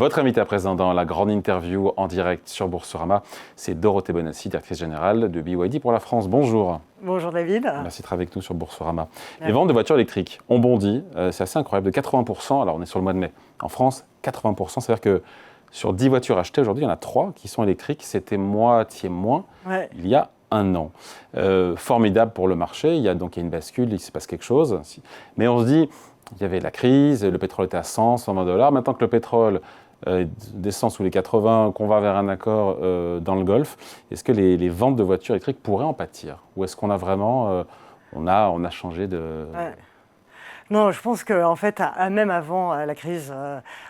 Votre invité à présent dans la grande interview en direct sur Boursorama, c'est Dorothée Bonassi, directrice générale de BYD pour la France. Bonjour. Bonjour David. Merci d'être avec nous sur Boursorama. Les ventes de voitures électriques ont bondi, c'est assez incroyable, de 80%, alors on est sur le mois de mai. En France, 80%, c'est-à-dire que sur 10 voitures achetées aujourd'hui, il y en a 3 qui sont électriques, c'était moitié moins il y a un an. Formidable pour le marché, il y a une bascule, il se passe quelque chose. Mais on se dit, il y avait la crise, le pétrole était à 100, 120 $. Maintenant que le pétrole descend sous les 80, qu'on va vers un accord dans le Golfe, est-ce que les ventes de voitures électriques pourraient en pâtir? Ou est-ce qu'on a vraiment, on a changé de... Non, je pense qu'en fait, même avant la crise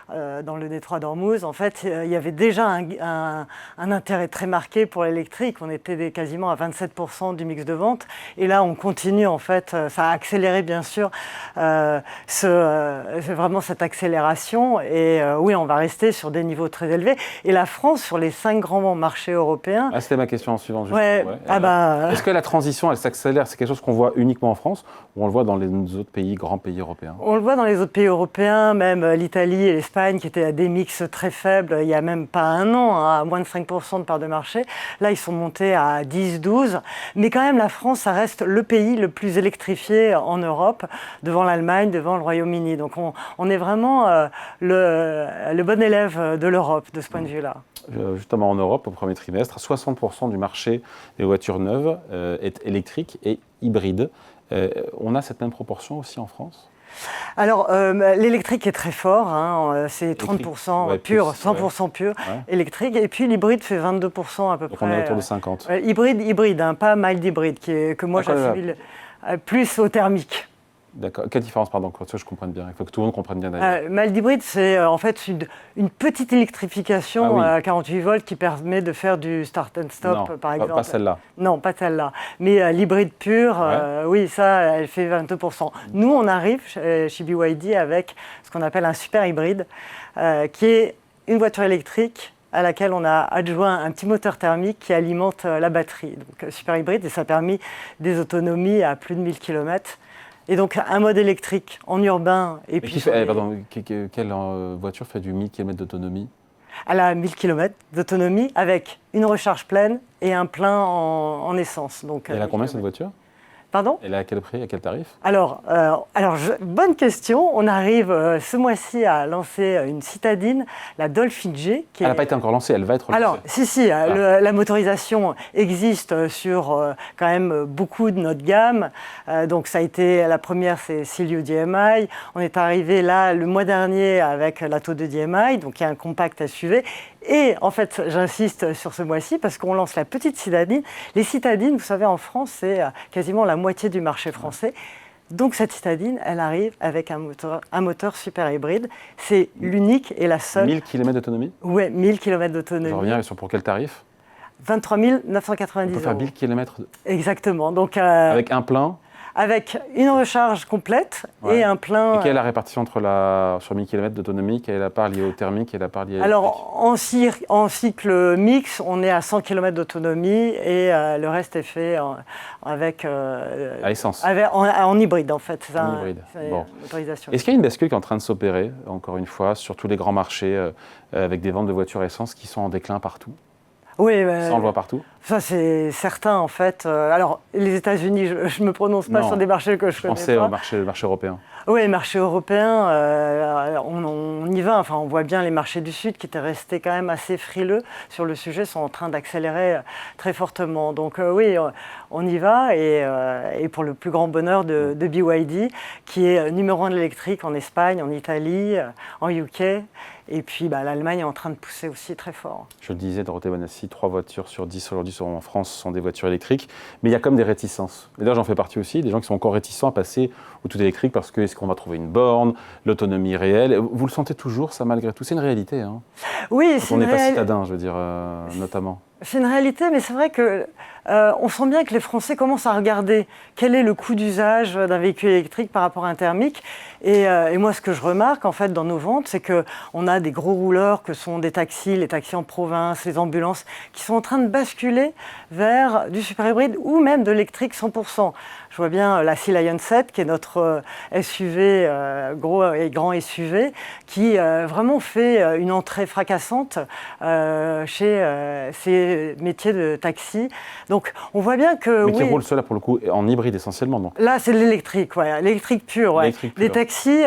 dans le détroit d'Ormuz, en fait, il y avait déjà un intérêt très marqué pour l'électrique. On était quasiment à 27% du mix de vente. Et là, on continue, en fait, ça a accéléré, bien sûr, vraiment cette accélération. Et oui, on va rester sur des niveaux très élevés. Et la France, sur les 5 grands marchés européens... Ah, c'était ma question suivante. Est-ce que la transition, elle s'accélère? C'est quelque chose qu'on voit uniquement en France ou on le voit dans les autres pays, grands pays européens? On le voit dans les autres pays européens, même l'Italie et l'Espagne qui étaient à des mix très faibles il n'y a même pas un an, à moins de 5% de part de marché. Là, ils sont montés à 10-12. Mais quand même, la France, ça reste le pays le plus électrifié en Europe, devant l'Allemagne, devant le Royaume-Uni. Donc on est vraiment le bon élève de l'Europe de ce point de vue-là. Justement en Europe, au premier trimestre, 60% du marché des voitures neuves est électrique et hybride. On a cette même proportion aussi en France? Alors, l'électrique est très fort, c'est 30% pur, 100% pur électrique, et puis l'hybride fait 22% à peu près. Donc on est autour de 50. Hybride, pas mild hybride, que moi j'assimile plus au thermique. D'accord. Quelle différence, pardon, que je comprenne bien? Il faut que tout le monde comprenne bien d'ailleurs. Mild hybride, c'est en fait une petite électrification à 48 volts qui permet de faire du start and stop, par exemple. Pas celle-là. Non, pas celle-là. Mais l'hybride pur, oui, ça, elle fait 22%. Nous, on arrive chez BYD avec ce qu'on appelle un super hybride, qui est une voiture électrique à laquelle on a adjoint un petit moteur thermique qui alimente la batterie. Donc, super hybride, et ça a permis des autonomies à plus de 1000 km. Et donc, un mode électrique en urbain. Et puis quelle voiture fait du 1000 km d'autonomie? Elle a 1000 km d'autonomie avec une recharge pleine et un plein en essence. Donc, et elle a combien cette voiture? Pardon? Elle est à quel prix, à quel tarif? Alors, bonne question. On arrive ce mois-ci à lancer une citadine, la Dolphin G. Elle n'a pas été encore lancée, elle va être lancée. Alors, la motorisation existe sur quand même beaucoup de notre gamme. Donc, ça a été la première, c'est Silio DMI. On est arrivé là le mois dernier avec l'Atto 2 DMI, donc il y a un compact SUV. Et en fait, j'insiste sur ce mois-ci parce qu'on lance la petite citadine. Les citadines, vous savez, en France, c'est quasiment la moitié du marché français. Donc cette citadine, elle arrive avec un moteur super hybride. C'est l'unique et la seule. 1000 km d'autonomie? Oui, 1000 km d'autonomie. Je reviens, pour quel tarif? 23 990 €. On peut faire 1000 km? Exactement. Donc, avec un plein? Avec une recharge complète et un plein... Et quelle est la répartition sur 1000 km d'autonomie? Quelle est la part liée au thermique et la part liée à Alors, en cycle mix, on est à 100 km d'autonomie et le reste est fait avec... à essence? En hybride, en fait. En hybride. Bon. Motorisation. Est-ce qu'il y a une bascule qui est en train de s'opérer, encore une fois, sur tous les grands marchés, avec des ventes de voitures essence qui sont en déclin partout? Oui, ça, on le voit partout? Ça, c'est certain, en fait. Alors, les États-Unis, je ne me prononce pas sur des marchés que je connais pas. Pensez au marché européen. Oui, marché européen, on y va. Enfin, on voit bien les marchés du Sud qui étaient restés quand même assez frileux sur le sujet, sont en train d'accélérer très fortement. Donc oui, on y va. Et pour le plus grand bonheur de BYD, qui est numéro 1 de l'électrique en Espagne, en Italie, en UK. Et puis l'Allemagne est en train de pousser aussi très fort. Je le disais, Dorothée Bonassi, 3 voitures sur 10 aujourd'hui en France sont des voitures électriques. Mais il y a comme des réticences. Et là, j'en fais partie aussi, des gens qui sont encore réticents à passer au tout électrique parce que est-ce qu'on va trouver une borne, l'autonomie réelle? Vous le sentez toujours, ça, malgré tout? C'est une réalité, hein? Oui, c'est une réalité. On n'est pas citadin, je veux dire, notamment. C'est une réalité, mais c'est vrai que on sent bien que les Français commencent à regarder quel est le coût d'usage d'un véhicule électrique par rapport à un thermique. Et moi, ce que je remarque en fait dans nos ventes, c'est qu'on a des gros rouleurs que sont des taxis, les taxis en province, les ambulances, qui sont en train de basculer vers du super hybride ou même de l'électrique 100%. Je vois bien la Sea Lion 7, qui est notre SUV, gros et grand SUV, qui vraiment fait une entrée fracassante chez ces métiers de taxi. Donc on voit bien que... Mais qui roule cela pour le coup en hybride essentiellement donc. Là c'est de l'électrique, ouais, l'électrique pur. Ouais. Les taxis...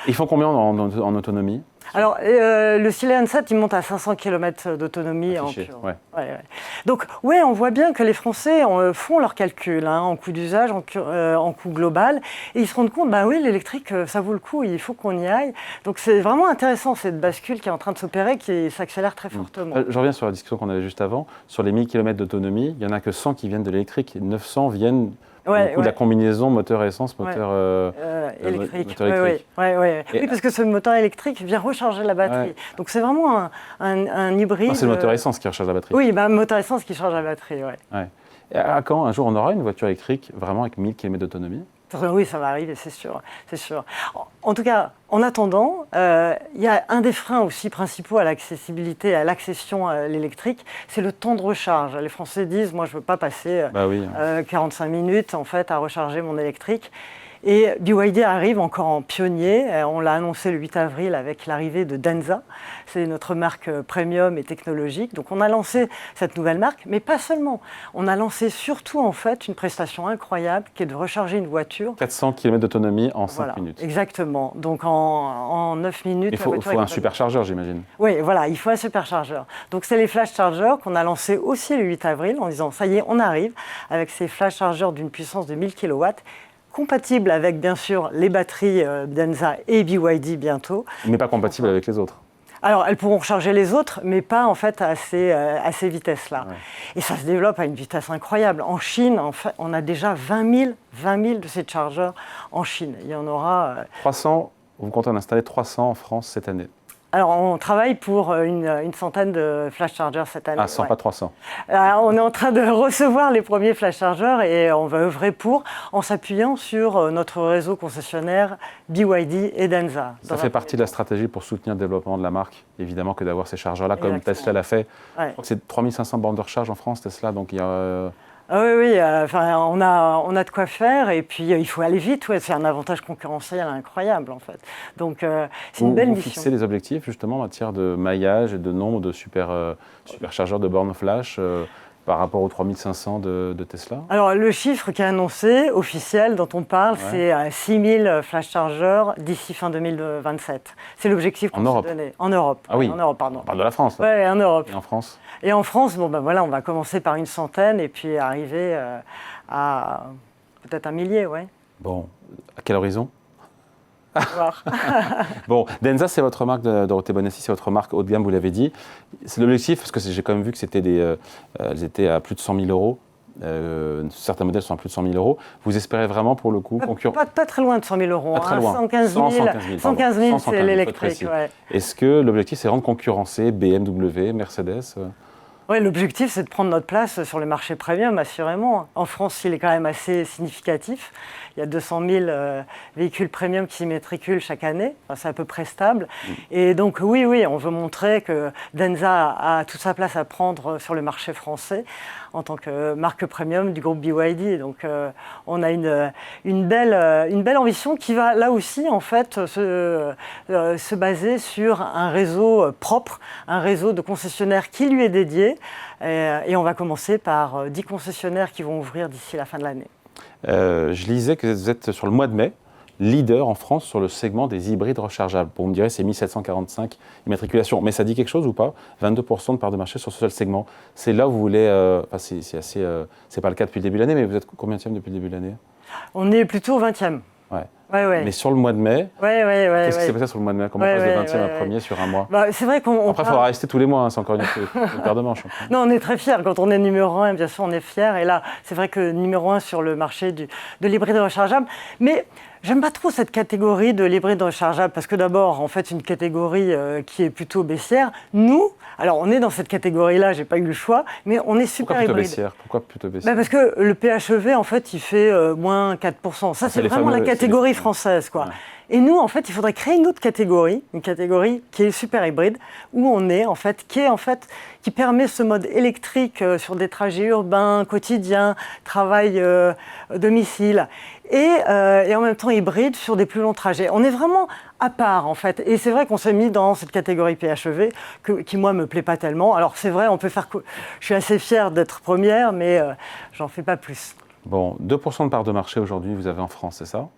Ils font combien en autonomie? Alors, le Sea Lion 7, il monte à 500 km d'autonomie en pur. Ouais. Donc, oui, on voit bien que les Français font leurs calculs en coût d'usage, en coût global, et ils se rendent compte, bah oui, l'électrique, ça vaut le coup, il faut qu'on y aille. Donc, c'est vraiment intéressant, cette bascule qui est en train de s'opérer, qui s'accélère très fortement. Je reviens sur la discussion qu'on avait juste avant. Sur les 1000 km d'autonomie, il n'y en a que 100 qui viennent de l'électrique, 900 viennent... de la combinaison moteur essence, moteur électrique. Moteur électrique. Oui, parce que ce moteur électrique vient recharger la batterie. Donc c'est vraiment un hybride. C'est le moteur essence qui recharge la batterie. Oui, moteur essence qui charge la batterie. Et à quand un jour on aura une voiture électrique vraiment avec 1000 km d'autonomie? Oui, ça va arriver, c'est sûr. En tout cas, en attendant, il y a un des freins aussi principaux à l'accessibilité, à l'accession à l'électrique, c'est le temps de recharge. Les Français disent, moi je ne veux pas passer 45 minutes en fait, à recharger mon électrique. Et BYD arrive encore en pionnier. On l'a annoncé le 8 avril avec l'arrivée de Denza. C'est notre marque premium et technologique. Donc on a lancé cette nouvelle marque, mais pas seulement. On a lancé surtout en fait une prestation incroyable qui est de recharger une voiture. 400 km d'autonomie en 5 minutes. Exactement. Donc en 9 minutes. Il faut un superchargeur, j'imagine. Oui, voilà, il faut un superchargeur. Donc c'est les flash chargers qu'on a lancés aussi le 8 avril en disant ça y est, on arrive avec ces flash chargeurs d'une puissance de 1000 kW. Compatible avec, bien sûr, les batteries Denza et BYD bientôt. Mais pas compatible avec les autres. Alors, elles pourront recharger les autres, mais pas en fait à ces vitesses-là. Ouais. Et ça se développe à une vitesse incroyable. En Chine, en fait, on a déjà 20 000 de ces chargeurs en Chine. Il y en aura... 300, vous comptez en installer 300 en France cette année? Alors, on travaille pour une centaine de flash chargers cette année. Ah, 100, pas 300. On est en train de recevoir les premiers flash chargers et on va œuvrer pour, en s'appuyant sur notre réseau concessionnaire BYD et Denza. Ça fait partie de la stratégie pour soutenir le développement de la marque, évidemment, que d'avoir ces chargeurs-là, comme Tesla l'a fait. Je crois que c'est 3500 bornes de recharge en France, Tesla, donc il y a... Oui, on a de quoi faire et puis il faut aller vite. C'est un avantage concurrentiel incroyable en fait. Donc c'est une belle mission. Vous fixez des objectifs justement en matière de maillage et de nombre de superchargeurs de bornes flash par rapport aux 3500 de Tesla? Alors le chiffre qui est annoncé, officiel, dont on parle, c'est 6000 flash chargeurs d'ici fin 2027. C'est l'objectif qu'on s'est donné. En Europe. Ah oui, en Europe, pardon. On parle de la France. Oui, en Europe. Et en France? Et en France, on va commencer par une centaine et puis arriver à peut-être 1 millier, ouais. Bon, à quel horizon? Bon, Denza, c'est votre marque, Dorothée Bonassi, c'est votre marque haut de gamme, vous l'avez dit. C'est l'objectif, parce que j'ai quand même vu que c'était elles étaient à plus de 100 000 euros. Certains modèles sont à plus de 100 000 euros. Vous espérez vraiment, pour le coup, pas très loin de 100 000 euros. Pas très loin. 115 000, c'est l'électrique. Ouais. Est-ce que l'objectif, c'est de rendre concurrencer BMW, Mercedes? Oui, l'objectif, c'est de prendre notre place sur le marché premium, assurément. En France, il est quand même assez significatif. Il y a 200 000 véhicules premium qui s'immatriculent chaque année. Enfin, c'est à peu près stable. Et donc, oui, on veut montrer que Denza a toute sa place à prendre sur le marché français en tant que marque premium du groupe BYD. Donc, on a une belle ambition qui va, là aussi, en fait, se baser sur un réseau propre, un réseau de concessionnaires qui lui est dédié. Et on va commencer par 10 concessionnaires qui vont ouvrir d'ici la fin de l'année. Je lisais que vous êtes sur le mois de mai leader en France sur le segment des hybrides rechargeables. Vous me direz, c'est 1745 immatriculations. Mais ça dit quelque chose ou pas? 22% de part de marché sur ce seul segment. C'est là où vous voulez... c'est pas le cas depuis le début de l'année, mais vous êtes combienième depuis le début de l'année? On est plutôt au 20e. Ouais. Mais sur le mois de mai, qu'est-ce qui s'est passé sur le mois de mai? Comment on passe de 20e à 1er sur un mois? C'est vrai qu'on... Après, il faudra rester tous les mois, c'est encore une paire de manches. Non, on est très fiers. Quand on est numéro 1, bien sûr, on est fiers. Et là, c'est vrai que numéro 1 sur le marché de l'hybride rechargeable. Mais j'aime pas trop cette catégorie de l'hybride rechargeable parce que d'abord, en fait, une catégorie qui est plutôt baissière. Nous, alors on est dans cette catégorie-là, j'ai pas eu le choix, mais on est super hybride. Pourquoi plutôt baissière? Parce que le PHEV, en fait, il fait moins 4%. Ça, c'est vraiment la catégorie française, quoi. Ouais. Et nous, en fait, il faudrait créer une autre catégorie, une catégorie qui est super hybride, où on est, en fait, qui permet ce mode électrique sur des trajets urbains, quotidiens, travail, domicile, et en même temps hybride sur des plus longs trajets. On est vraiment à part, en fait. Et c'est vrai qu'on s'est mis dans cette catégorie PHEV, qui, moi, me plaît pas tellement. Alors, c'est vrai, on peut faire... Je suis assez fière d'être première, mais j'en fais pas plus. Bon, 2% de part de marché aujourd'hui, vous avez en France, c'est ça?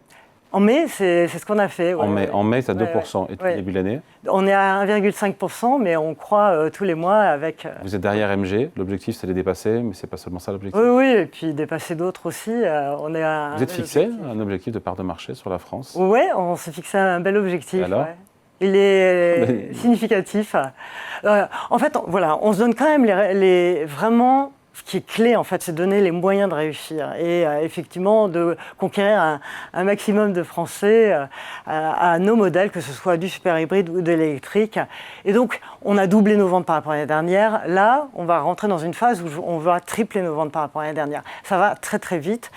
En mai, c'est ce qu'on a fait. En mai, c'est à 2%. Et depuis le début de l'année? On est à 1,5%, mais on croît tous les mois avec... Vous êtes derrière MG. L'objectif, c'est de les dépasser, mais ce n'est pas seulement ça l'objectif. Oui, et puis dépasser d'autres aussi. On est à vous êtes fixé un objectif de part de marché sur la France? Oui, on s'est fixé un bel objectif. Alors il est significatif. En fait, voilà, on se donne quand même vraiment... Ce qui est clé, en fait, c'est de donner les moyens de réussir et effectivement de conquérir un maximum de Français à nos modèles, que ce soit du super hybride ou de l'électrique. Et donc, on a doublé nos ventes par rapport à l'année dernière. Là, on va rentrer dans une phase où on va tripler nos ventes par rapport à l'année dernière. Ça va très, très vite.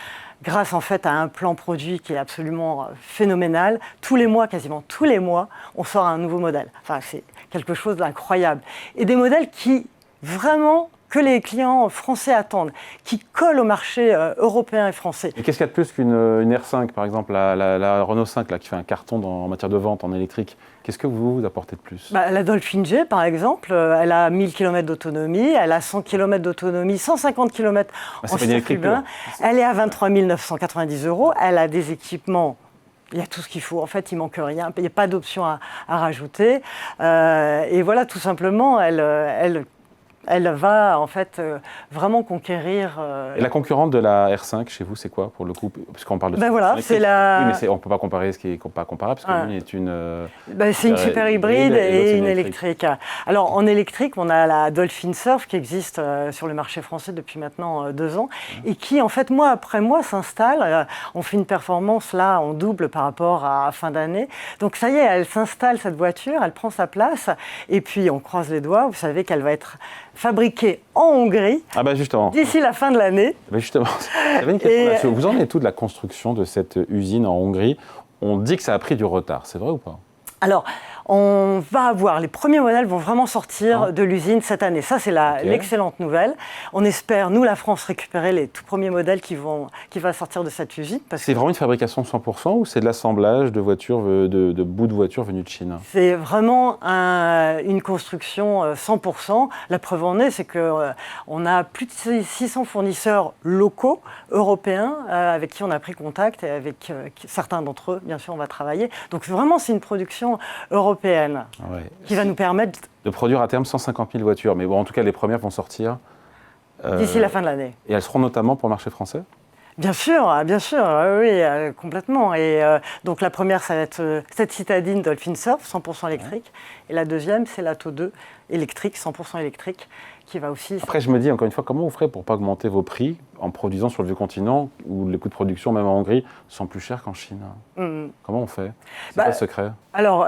Grâce en fait à un plan produit qui est absolument phénoménal. Tous les mois, quasiment tous les mois, on sort un nouveau modèle. Enfin, c'est quelque chose d'incroyable. Et des modèles qui, vraiment... que les clients français attendent, qui collent au marché européen et français. Et qu'est-ce qu'il y a de plus qu'une R5, par exemple, la Renault 5, là, qui fait un carton en matière de vente en électrique? Qu'est-ce que vous apportez de plus? La Dolphin G, par exemple, elle a 1000 km d'autonomie, elle a 100 km d'autonomie, 150 km en circuit urbain. Elle est à 23 990 €, elle a des équipements. Il y a tout ce qu'il faut. En fait, il ne manque rien. Il n'y a pas d'option à rajouter. Et voilà, tout simplement, elle va en fait vraiment conquérir. Et la concurrente de la R5 chez vous, c'est quoi pour le coup? Puisqu'on parle de. Voilà, c'est la. Oui, mais on ne peut pas comparer ce qui n'est pas comparable parce que l'une est une. C'est une super hybride et une électrique. Alors en électrique, on a la Dolphin Surf qui existe sur le marché français depuis maintenant 2 ans et qui en fait mois après mois s'installe. On fait une performance là en double par rapport à fin d'année. Donc ça y est, elle s'installe cette voiture, elle prend sa place et puis on croise les doigts. Vous savez qu'elle va être fabriquée en Hongrie d'ici la fin de l'année. Justement, j'avais une question là-dessus. Vous en êtes tout de la construction de cette usine en Hongrie? On dit que ça a pris du retard, c'est vrai ou pas? Alors, on va avoir, les premiers modèles vont vraiment sortir de l'usine cette année. Ça, c'est l'excellente nouvelle. On espère, nous, la France, récupérer les tout premiers modèles qui vont sortir de cette usine. C'est vraiment une fabrication 100% ou c'est de l'assemblage de voitures, de bouts de voitures venus de Chine? C'est vraiment une construction 100%. La preuve en est, c'est qu'on a plus de 600 fournisseurs locaux, européens, avec qui on a pris contact et avec certains d'entre eux, bien sûr, on va travailler. Donc vraiment, c'est une production européenne qui va nous permettre de produire à terme 150 000 voitures. Mais bon, en tout cas, les premières vont sortir d'ici la fin de l'année. Et elles seront notamment pour le marché français? Bien sûr, oui, complètement. Et donc la première, ça va être cette citadine Dolphin Surf, 100% électrique. Et la deuxième, c'est l'Atto 2 électrique, 100% électrique, qui va aussi... Après, je me dis, encore une fois, comment vous ferez pour ne pas augmenter vos prix en produisant sur le vieux continent, où les coûts de production, même en Hongrie, sont plus chers qu'en Chine? Comment on fait? C'est quoi le secret? Alors,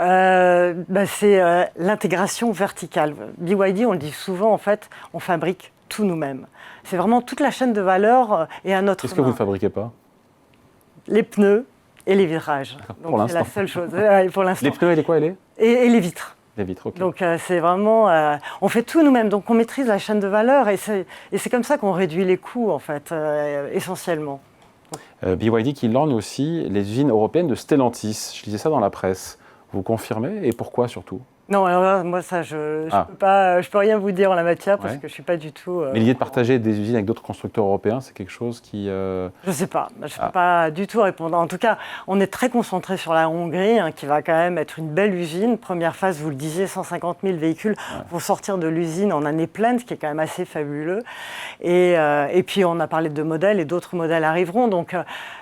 c'est l'intégration verticale. BYD, on le dit souvent, en fait, on fabrique tout nous-mêmes. C'est vraiment toute la chaîne de valeur et à notre main. Qu'est-ce que vous ne fabriquez pas? Les pneus et les vitrages. Donc, c'est la seule chose pour l'instant. Les pneus et les quoi? Et les vitres. Les vitres, ok. Donc c'est vraiment... on fait tout nous-mêmes, donc on maîtrise la chaîne de valeur et c'est comme ça qu'on réduit les coûts, en fait, essentiellement. BYD qui lorgne aussi les usines européennes de Stellantis. Je lisais ça dans la presse. Vous confirmez? Et pourquoi surtout? Non, alors là, moi, ça, je peux rien vous dire en la matière parce que je ne suis pas du tout... Mais l'idée de partager des usines avec d'autres constructeurs européens, c'est quelque chose qui... Je ne sais pas. Je ne peux pas du tout répondre. En tout cas, on est très concentré sur la Hongrie, qui va quand même être une belle usine. Première phase, vous le disiez, 150 000 véhicules vont sortir de l'usine en année pleine, ce qui est quand même assez fabuleux. Et puis, on a parlé de modèles et d'autres modèles arriveront. Donc,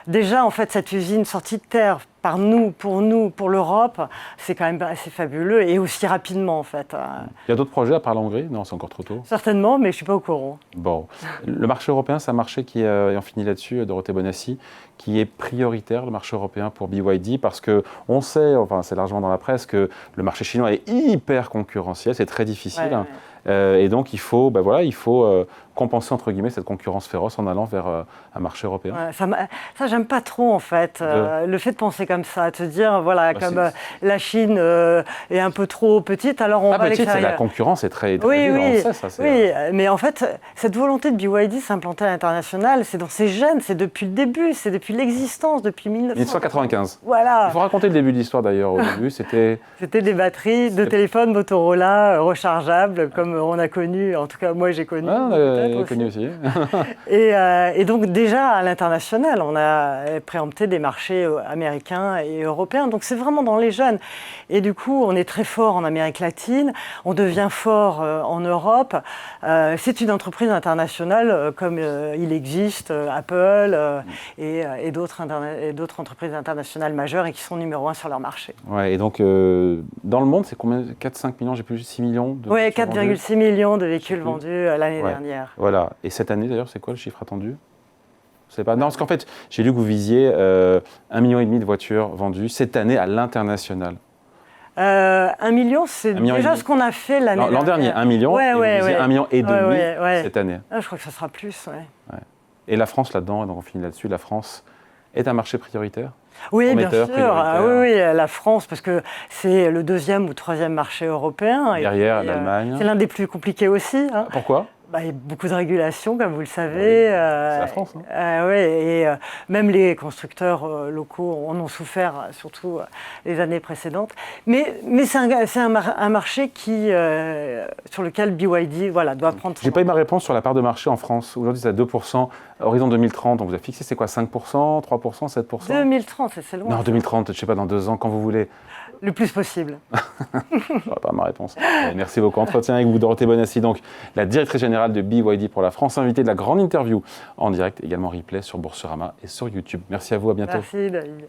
déjà, en fait, cette usine sortie de terre par nous, pour l'Europe, c'est quand même assez fabuleux et aussi rapidement en fait. Il y a d'autres projets à part la Hongrie? Non, c'est encore trop tôt. Certainement, mais je ne suis pas au courant. Bon, le marché européen, c'est un marché qui, et on finit là-dessus, Dorothée Bonassi, qui est prioritaire, le marché européen pour BYD, parce qu'on sait, enfin c'est largement dans la presse, que le marché chinois est hyper concurrentiel, c'est très difficile. Ouais, hein. Et donc il faut, compenser entre guillemets cette concurrence féroce en allant vers un marché européen. Ouais, ça j'aime pas trop en fait, le fait de penser comme ça, de se dire voilà, comme la Chine est un peu trop petite, alors on va à l'extérieur. La concurrence est très oui, vive, oui, on sait, ça, oui, mais en fait, cette volonté de BYD s'implanter à l'international, c'est dans ses gènes, c'est depuis le début, c'est depuis l'existence, depuis 1995. Voilà. Il faut raconter le début de l'histoire d'ailleurs. Au début, c'était des batteries de téléphones Motorola rechargeables, comme on a connu, en tout cas moi j'ai connu. Connu aussi. Et donc déjà à l'international, on a préempté des marchés américains et européens. Donc c'est vraiment dans les jeunes. Et du coup, on est très fort en Amérique latine, on devient fort en Europe. C'est une entreprise internationale comme il existe Apple et d'autres entreprises internationales majeures et qui sont numéro 1 sur leur marché. Ouais, et donc dans le monde, c'est combien? 4-5 millions, j'ai plus 6 millions de Oui, 4,6 millions de véhicules vendus l'année dernière. Voilà. Et cette année, d'ailleurs, c'est quoi le chiffre attendu? Je sais pas. Non, parce qu'en fait, j'ai lu que vous visiez 1,5 million de voitures vendues cette année à l'international. 1 million, c'est déjà ce qu'on a fait l'année dernière. L'an dernier, 1 million, et vous visiez 1,5 million cette année. Ah, je crois que ça sera plus, ouais. Et la France là-dedans, donc on finit là-dessus, la France est un marché prioritaire? Oui, bien sûr. Oui, la France, parce que c'est le 2e ou 3e marché européen. Derrière l'Allemagne. C'est l'un des plus compliqués aussi. Hein. Pourquoi? Il y a beaucoup de régulations, comme vous le savez. C'est la France. Oui, et même les constructeurs locaux en ont souffert, surtout les années précédentes. Mais c'est un marché sur lequel BYD doit prendre son... J'ai pas eu ma réponse sur la part de marché en France. Aujourd'hui, c'est à 2%. Horizon 2030, on vous a fixé, c'est quoi? 5%, 3%, 7%? 2030, c'est loin. Non, 2030, je sais pas, dans 2 ans, quand vous voulez. Le plus possible. Je n'aurai pas ma réponse. Merci beaucoup. Entretien avec vous, Dorothée Bonassi, donc la directrice générale de BYD pour la France, invitée de la grande interview en direct, également replay sur Boursorama et sur YouTube. Merci à vous, à bientôt. Merci David.